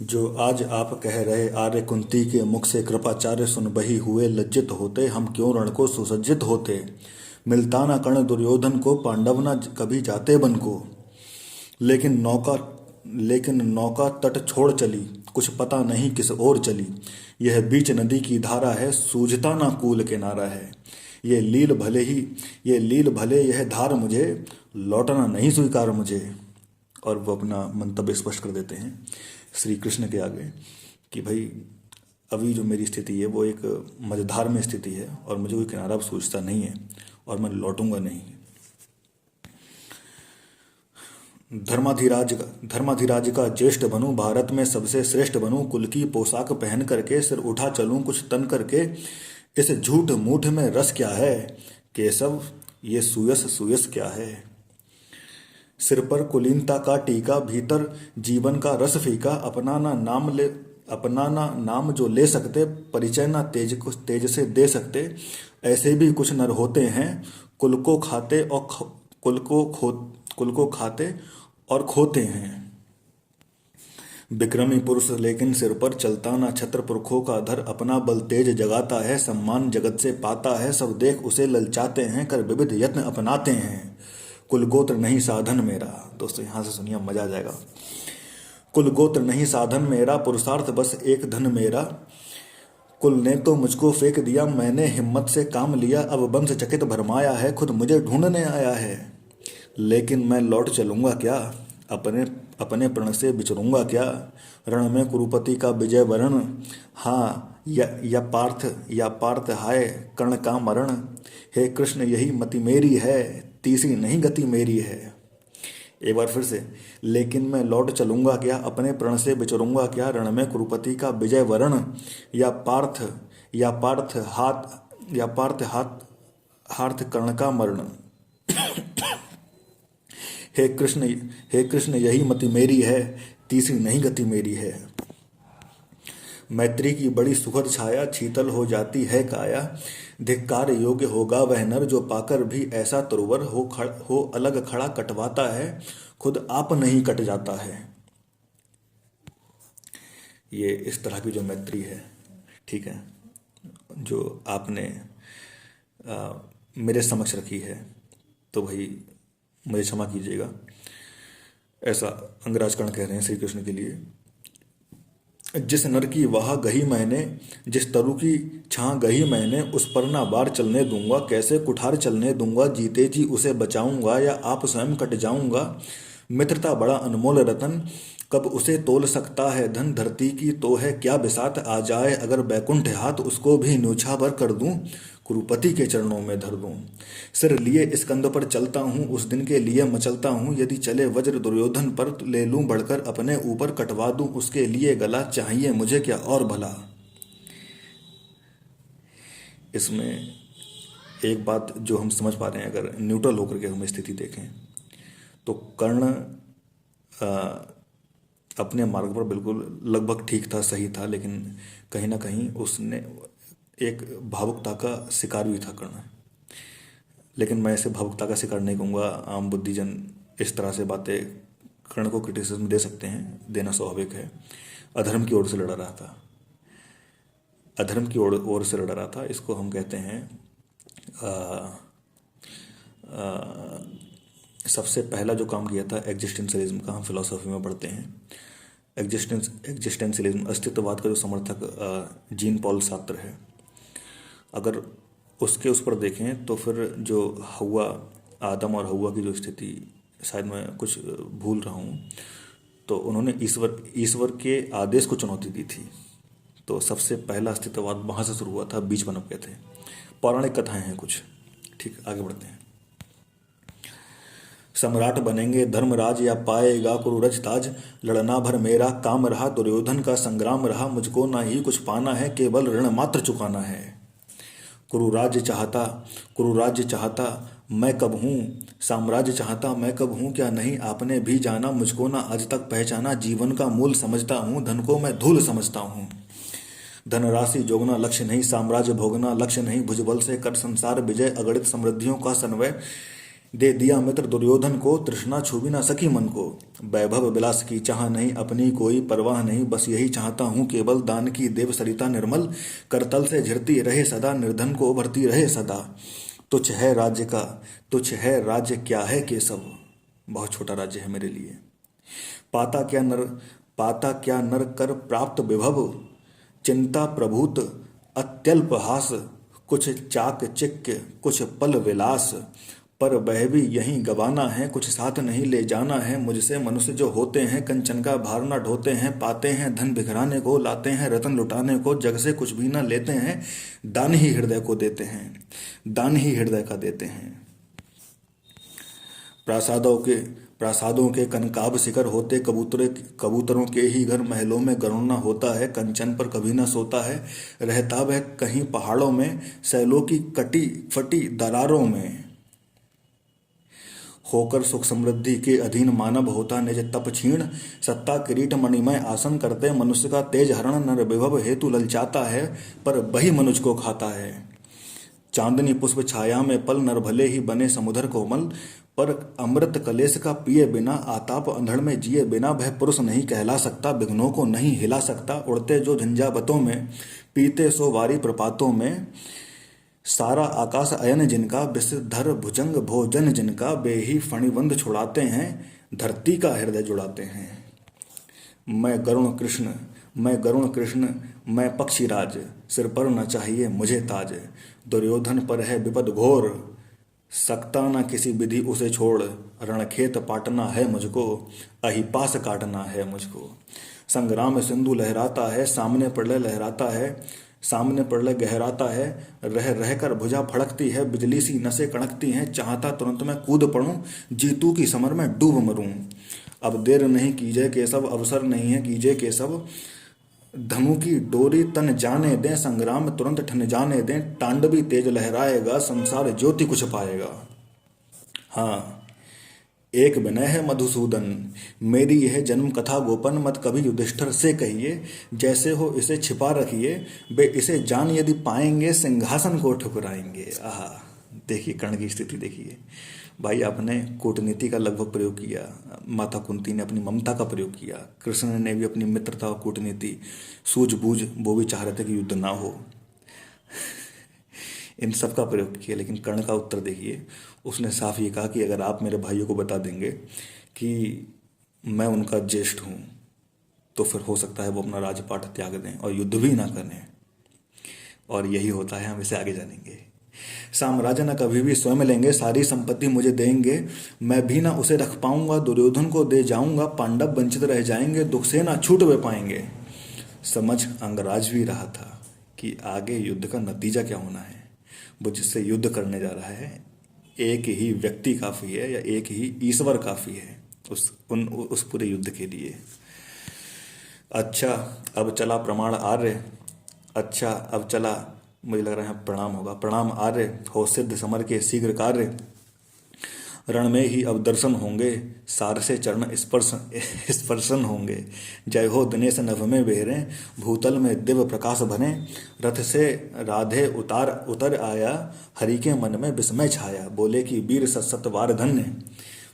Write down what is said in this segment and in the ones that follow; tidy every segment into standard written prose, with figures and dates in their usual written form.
जो आज आप कह रहे आर्य कुंती के मुख से कृपाचार्य सुन बही हुए लज्जित होते, हम क्यों रण को सुसज्जित होते। मिलता न कर्ण दुर्योधन को, पांडव न कभी जाते बन को। लेकिन नौका लेकिन नौका तट छोड़ चली, कुछ पता नहीं किस ओर चली। यह बीच नदी की धारा है, सूझता ना कूल किनारा है। ये लील भले यह धार मुझे, लौटना नहीं स्वीकार मुझे। और वो अपना मंतव्य स्पष्ट कर देते हैं श्री कृष्ण के आगे कि भाई अभी जो मेरी स्थिति है वो एक मझधार में स्थिति है और मुझे कोई किनारा अब सूझता नहीं है और मैं लौटूंगा नहीं। धर्माधिराज का ज्येष्ठ बनूं, भारत में सबसे श्रेष्ठ बनूं, कुल की पोशाक पहन करके सिर उठा चलूं कुछ तन करके। इस झूठ मूठ में रस क्या है केशव, ये सुयस सुयस क्या है। सिर पर कुलीनता का टीका, भीतर जीवन का रस फीका। अपनाना नाम जो ले सकते, परिचय ना तेज से दे सकते। ऐसे भी कुछ नर होते हैं, कुल को खाते और कुल को खाते और खोते हैं। विक्रमी पुरुष लेकिन सिर पर चलता ना छत्र, पुरखों का धर अपना बल तेज जगाता है। सम्मान जगत से पाता है, सब देख उसे ललचाते हैं, कर विविध यत्न अपनाते हैं। कुल गोत्र नहीं साधन मेरा, दोस्तों यहां से सुनिए मजा आ जाएगा। कुल गोत्र नहीं साधन मेरा, पुरुषार्थ बस एक धन मेरा। कुल ने तो मुझको फेंक दिया, मैंने हिम्मत से काम लिया। अब वंश चकित भरमाया है, खुद मुझे ढूंढने आया है। लेकिन मैं लौट चलूंगा क्या, अपने अपने प्रण से बिछड़ूंगा क्या। रण में कुरुपति का विजय वरण, हाँ या पार्थ हाय कर्ण का मरण। हे कृष्ण यही मति मेरी है, तीसरी नहीं गति मेरी है। एक बार फिर से, लेकिन मैं लौट चलूंगा क्या, अपने प्रण से बिछड़ूंगा क्या। रण में कुरुपति का विजय वरण, या पार्थ हार्थ कर्ण का मरण। हे कृष्ण यही मति मेरी है, तीसरी नहीं गति मेरी है। मैत्री की बड़ी सुखद छाया, शीतल हो जाती है काया। धिक्कार योग्य होगा वह नर, जो पाकर भी ऐसा तुरवर हो अलग खड़ा कटवाता है, खुद आप नहीं कट जाता है। ये इस तरह की जो मैत्री है, ठीक है, जो आपने मेरे समक्ष रखी है, तो भाई मुझे क्षमा कीजिएगा। ऐसा अंगराज कर्ण कह रहे हैं श्री कृष्ण के लिए। जिस नर की वाह गही मैंने, जिस तरु की छां गही मैंने, उस पर ना बार चलने दूंगा, कैसे कुठार चलने दूंगा। जीते जी उसे बचाऊंगा या आप स्वयं कट जाऊंगा। मित्रता बड़ा अनमोल रतन, कब उसे तोल सकता है धन। धरती की तो है क्या बिसात, आ जाए अगर बैकुंठ हाथ, उसको भी न्योछावर कर दूं, कुरुपति के चरणों में धर दूं। सिर लिए स्कंद पर चलता हूं, उस दिन के लिए मचलता हूं। यदि चले वज्र दुर्योधन पर, ले लूं बढ़कर अपने ऊपर, कटवा दूं उसके लिए गला। चाहिए मुझे क्या और भला। इसमें एक बात जो हम समझ पा रहे हैं, अगर न्यूट्रल होकर के हम स्थिति देखें, तो कर्ण अपने मार्ग पर बिल्कुल लगभग ठीक था, सही था, लेकिन कहीं ना कहीं उसने एक भावुकता का शिकार भी था कर्ण। लेकिन मैं इसे भावुकता का शिकार नहीं कहूँगा। आम बुद्धिजन इस तरह से बातें कर्ण को क्रिटिसिज्म दे सकते हैं, देना स्वाभाविक है। अधर्म की ओर से लड़ रहा था, अधर्म की ओर से लड़ रहा था। इसको हम कहते हैं सबसे पहला जो काम किया था एग्जिस्टेंशियलिज्म का, हम फिलोसॉफी में पढ़ते हैं। एग्जिस्टेंशियलिज्म, अस्तित्ववाद का जो समर्थक जीन पॉल सार्त्र है, अगर उसके उस पर देखें तो फिर जो आदम और हव्वा की जो स्थिति, शायद मैं कुछ भूल रहा हूँ, तो उन्होंने ईश्वर के आदेश को चुनौती दी थी। तो सबसे पहला अस्तित्ववाद वहाँ से शुरू हुआ था, बीज पनप गए थे। पौराणिक कथाएं हैं कुछ, ठीक, आगे बढ़ते हैं। सम्राट बनेंगे धर्मराज, या पाएगा कुरुरज ताज। लड़ना भर मेरा काम रहा, दुर्योधन का संग्राम रहा। मुझको ना ही कुछ पाना है, केवल ऋण मात्र चुकाना है। कुरुराज्य चाहता मैं कब हूँ, साम्राज्य चाहता मैं कब हूँ। क्या नहीं आपने भी जाना, मुझको ना आज तक पहचाना। जीवन का मूल समझता हूँ, धन को मैं धूल समझता हूँ। धनराशि जोगना लक्ष्य नहीं, साम्राज्य भोगना लक्ष्य नहीं। भुजबल से कर संसार विजय, अगणित समृद्धियों का सन्वय। दे दिया मित्र दुर्योधन को, तृष्णा छू ना सकी मन को। वैभव विलास की चाह नहीं, अपनी कोई परवाह नहीं, बस यही चाहता हूँ केवल, दान की देव सरिता निर्मल, करतल से झरती रहे सदा, निर्धन को भरती रहे सदा। तुच्छ है राज्य का, तुच्छ है राज्य क्या है केशव, बहुत छोटा राज्य है मेरे लिए। पाता क्या नर, पाता क्या नर कर प्राप्त विभव, चिंता प्रभूत अत्यल्प हास, कुछ चाक चिक्य कुछ पल विलास, पर वह भी यहीं गवाना है, कुछ साथ नहीं ले जाना है। मुझसे मनुष्य जो होते हैं, कंचन का भार न ढोते हैं, पाते हैं धन बिखराने को, लाते हैं रतन लुटाने को, जग से कुछ भी न लेते हैं, दान ही हृदय को देते हैं, दान ही हृदय का देते हैं। प्रासादों के कनकाब शिखर होते, कबूतरों के ही घर महलों में गरुड़ना होता है, कंचन पर कभी न सोता है, रहता वह कहीं पहाड़ों में, सैलों की कटी फटी दरारों में। होकर सुख समृद्धि के अधीन मानव होता निज तप क्षीण, सत्ता किरीट मणिमय आसन करते, मनुष्य का तेज हरण नर विभव हेतु ललचाता है, पर वही मनुष्य को खाता है। चांदनी पुष्प छाया में पल, नर भले ही बने समुद्र कोमल, पर अमृत कलेश का पिए बिना, आताप अंधड़ में जिए बिना, वह पुरुष नहीं कहला सकता, विघ्नों को नहीं हिला सकता। उड़ते जो झंझावतों में, पीते सो वारी प्रपातों में, सारा आकाश अयन जिनका, विषधर भुजंग भोजन जिनका, वे ही फणिबंध छुड़ाते हैं, धरती का हृदय जुड़ाते हैं। मैं गरुण कृष्ण मैं पक्षीराज, सिर पर न चाहिए मुझे ताज, दुर्योधन पर है विपद घोर, सकता न किसी विधि उसे छोड़, रणखेत पाटना है मुझको, अहिपास काटना है मुझको। संग्राम सिंधु लहराता है, सामने प्रलय लहराता है, सामने प्रलय गहराता है, रह रह कर भुजा फड़कती है, बिजली सी नसें कड़कती हैं, चाहता तुरंत मैं कूद पड़ूं, जीतू की समर में डूब मरूं। अब देर नहीं कीजिए केशव, अवसर नहीं है कीजिए केशव, धनु की डोरी तन जाने दें, संग्राम तुरंत ठन जाने दें, तांडवी तेज लहराएगा, संसार ज्योति कुछ पाएगा। हाँ, एक विनय है मधुसूदन, मेरी यह जन्म कथा गोपन, मत कभी युधिष्ठिर से कहिए, जैसे हो इसे छिपा रखिए, वे इसे जान यदि पाएंगे, सिंहासन को ठुकराएंगे। आहा, देखिए कर्ण की स्थिति देखिए। भाई आपने कूटनीति का लगभग प्रयोग किया, माता कुंती ने अपनी ममता का प्रयोग किया, कृष्ण ने भी अपनी मित्रता और कूटनीति, सूझबूझ, वो भी चाह रहे थे कि युद्ध ना हो, इन सब का प्रयोग किया। लेकिन कर्ण का उत्तर देखिए, उसने साफ ये कहा कि अगर आप मेरे भाइयों को बता देंगे कि मैं उनका ज्येष्ठ हूँ, तो फिर हो सकता है वो अपना राजपाट त्याग दें और युद्ध भी ना करें। और यही होता है, हम इसे आगे जानेंगे। साम्राज्य न कभी भी स्वयं लेंगे, सारी संपत्ति मुझे देंगे, मैं भी ना उसे रख पाऊंगा, दुर्योधन को दे जाऊंगा, पांडव वंचित रह जाएंगे, दुख से ना छूट वे पाएंगे। समझ अंगराज भी रहा था कि आगे युद्ध का नतीजा क्या होना है। वो जिससे युद्ध करने जा रहा है, एक ही व्यक्ति काफी है या एक ही ईश्वर काफी है उस पूरे युद्ध के लिए। अच्छा, अब चला प्रमाण आर्य, अच्छा अब चला, मुझे लग रहा है प्रणाम होगा। प्रणाम आर्य, हो सिद्ध समर के शीघ्र कार्य, रण में ही अब दर्शन होंगे, सार से चरण स्पर्शन होंगे। जय हो दिनेश नभ में बेहरे, भूतल में दिव्य प्रकाश बने, रथ से राधे उतर आया, हरि के मन में विस्मय छाया। बोले कि वीर सतवार धन्य,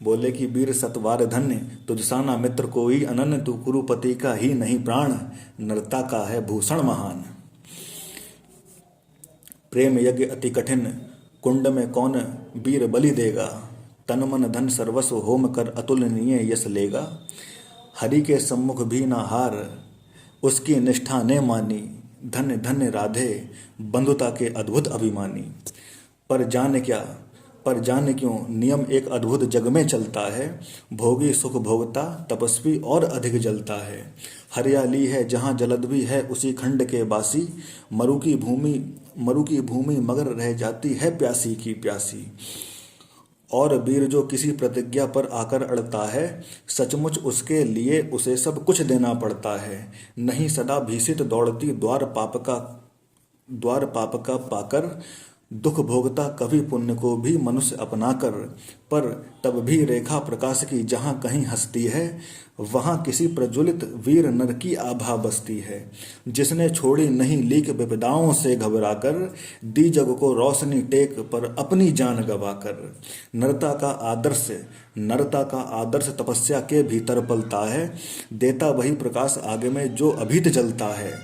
बोले कि वीर सतवार धन्य, तुझसाना मित्र कोई अनन्य, तू कुरुपति का ही नहीं प्राण, नरता का है भूषण महान। प्रेम यज्ञ अति कठिन, कुंड में कौन वीर बलि देगा, तन मन धन सर्वस्व होम कर अतुलनीय यश लेगा। हरि के सम्मुख भी ना हार, उसकी निष्ठा ने मानी, धन्य धन्य राधे बंधुता के अद्भुत अभिमानी। पर जाने क्यों नियम एक अद्भुत जग में चलता है, भोगी सुख भोगता तपस्वी और अधिक जलता है। हरियाली है जहाँ जलद भी है उसी खंड के बासी, मरु की भूमि मगर रह जाती है प्यासी की प्यासी। और वीर जो किसी प्रतिज्ञा पर आकर अड़ता है, सचमुच उसके लिए उसे सब कुछ देना पड़ता है। नहीं सदा भीषित दौड़ती द्वार पाप का पाकर, दुख भोगता कभी पुण्य को भी मनुष्य अपना कर, पर तब भी रेखा प्रकाश की जहाँ कहीं हस्ती है, वहाँ किसी प्रज्वलित वीर नर की आभा बसती है। जिसने छोड़ी नहीं लीक विपदाओं से घबरा कर, दी जग को रोशनी टेक पर अपनी जान गवा कर। नरता का आदर्श तपस्या के भीतर पलता है, देता वही प्रकाश आगे में जो अभीत जलता है।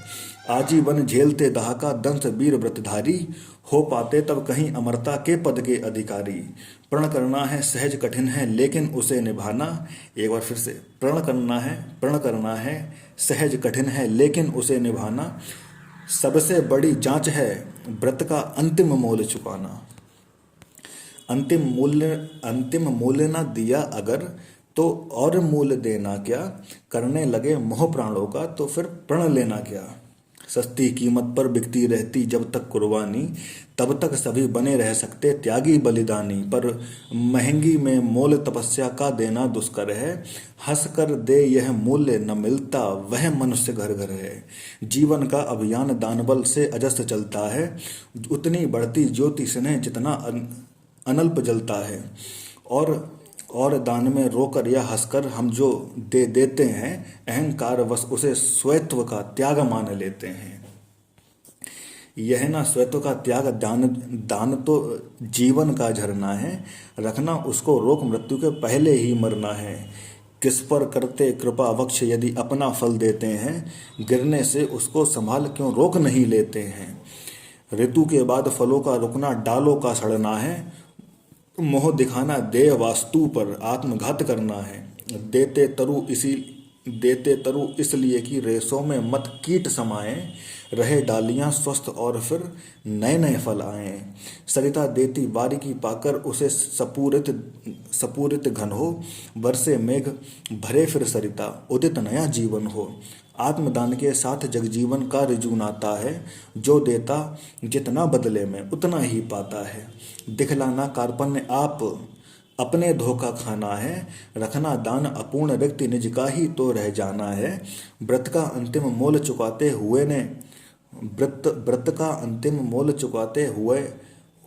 आजीवन झेलते दहाका दंश वीर व्रतधारी, हो पाते तब कहीं अमरता के पद के अधिकारी। प्रण करना है सहज कठिन है लेकिन उसे निभाना, एक बार फिर से, प्रण करना है सहज कठिन है लेकिन उसे निभाना। सबसे बड़ी जांच है व्रत का अंतिम मोल चुकाना। अंतिम मूल्य न दिया अगर, तो और मूल्य देना क्या। करने लगे मोह प्राणों का तो फिर प्रण लेना क्या। सस्ती कीमत पर बिकती रहती जब तक कुर्बानी, तब तक सभी बने रह सकते त्यागी बलिदानी। पर महंगी में मोल तपस्या का देना दुष्कर है, हंस कर दे यह मूल्य न मिलता वह मनुष्य घर घर है। जीवन का अभियान दानबल से अजस्त्र चलता है, उतनी बढ़ती ज्योति स्नेह जितना अनल्प जलता है। और दान में रोकर या हंसकर हम जो दे देते हैं, अहंकार वश उसे स्वत्व का त्याग मान लेते हैं। यह ना स्वत्व का त्याग, दान तो जीवन का झरना है, रखना उसको रोक मृत्यु के पहले ही मरना है। किस पर करते कृपा वक्ष यदि अपना फल देते हैं, गिरने से उसको संभाल क्यों रोक नहीं लेते हैं। ऋतु के बाद फलों का रुकना डालों का सड़ना है, मोह दिखाना देह वास्तु पर आत्मघात करना है। देते तरु इसलिए कि रेशों में मत कीट समाए, रहे डालियां स्वस्थ और फिर नए नए फल आए। सरिता देती बारीकी पाकर उसे सपूरित घन हो, बरसे मेघ भरे फिर सरिता उदित नया जीवन हो। आत्मदान के साथ जगजीवन का ऋजु नाता है, जो देता जितना बदले में उतना ही पाता है। दिखलाना कार्पण्य आप अपने धोखा खाना है, रखना दान अपूर्ण व्यक्ति निज का ही तो रह जाना है। व्रत का अंतिम मोल चुकाते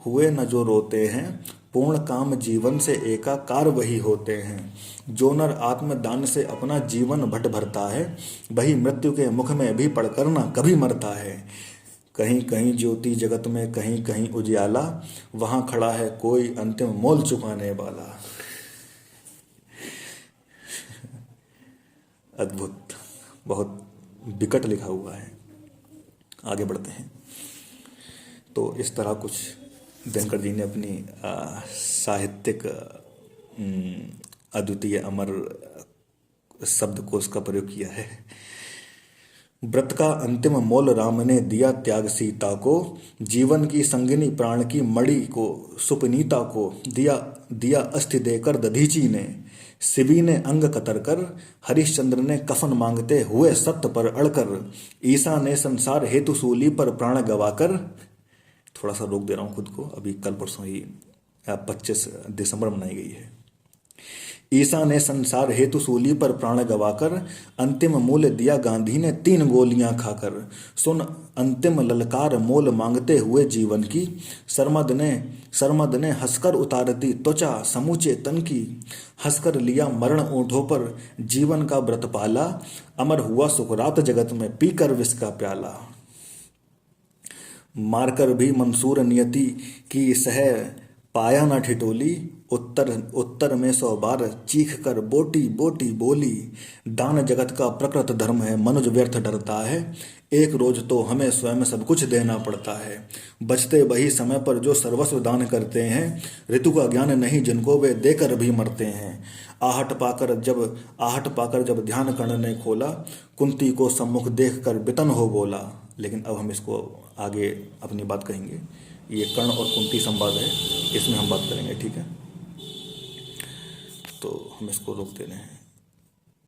हुए न जो रोते हैं, पूर्ण काम जीवन से एकाकार वही होते हैं। जो नर आत्मदान से अपना जीवन भट भरता है, वही मृत्यु के मुख में भी पड़कर न कभी मरता है। कहीं कहीं ज्योति जगत में कहीं कहीं उजियाला, वहां खड़ा है कोई अंतिम मोल चुकाने वाला। अद्भुत, बहुत विकट लिखा हुआ है। आगे बढ़ते हैं। तो इस तरह कुछ दिनकर जी ने अपनी साहित्यिक अद्वितीय अमर शब्दकोश का प्रयोग किया है। व्रत का अंतिम मोल राम ने दिया त्याग सीता को, जीवन की संगिनी प्राण की मणि को सुपनीता को दिया अस्थि देकर दधीची ने। शिवी ने अंग कतर कर, हरिश्चंद्र ने कफन मांगते हुए सत्य पर अड़कर, ईसा ने संसार हेतु सूली पर प्राण गवाकर। थोड़ा सा रोक दे रहा हूँ खुद को, अभी कल परसों ही 25 दिसंबर मनाई गई है। ईसा ने संसार हेतु सूली पर प्राण गवाकर, अंतिम मूल्य दिया गांधी ने 3 गोलियां खाकर। सुन अंतिम ललकार मोल मांगते हुए जीवन की, सरमद ने हंसकर उतारती त्वचा समूचे तन की। हंसकर लिया मरण ऊंठों पर जीवन का व्रत पाला, अमर हुआ सुकरात जगत में पीकर विष का प्याला। मारकर भी मंसूर नियति की सह पाया न ठिठोली, उत्तर में 100 बार चीख कर बोटी बोटी बोली। दान जगत का प्रकृत धर्म है, मनुज व्यर्थ डरता है, एक रोज तो हमें स्वयं सब कुछ देना पड़ता है। बचते वही समय पर जो सर्वस्व दान करते हैं, ऋतु का ज्ञान नहीं जिनको वे देकर भी मरते हैं। आहट पाकर जब ध्यान कर्ण ने खोला, कुंती को सम्मुख देख कर बितन हो बोला। लेकिन अब हम इसको आगे अपनी बात कहेंगे। ये कर्ण और कुंती संवाद है, इसमें हम बात करेंगे, ठीक है। तो हम इसको रोक दे रहे हैं।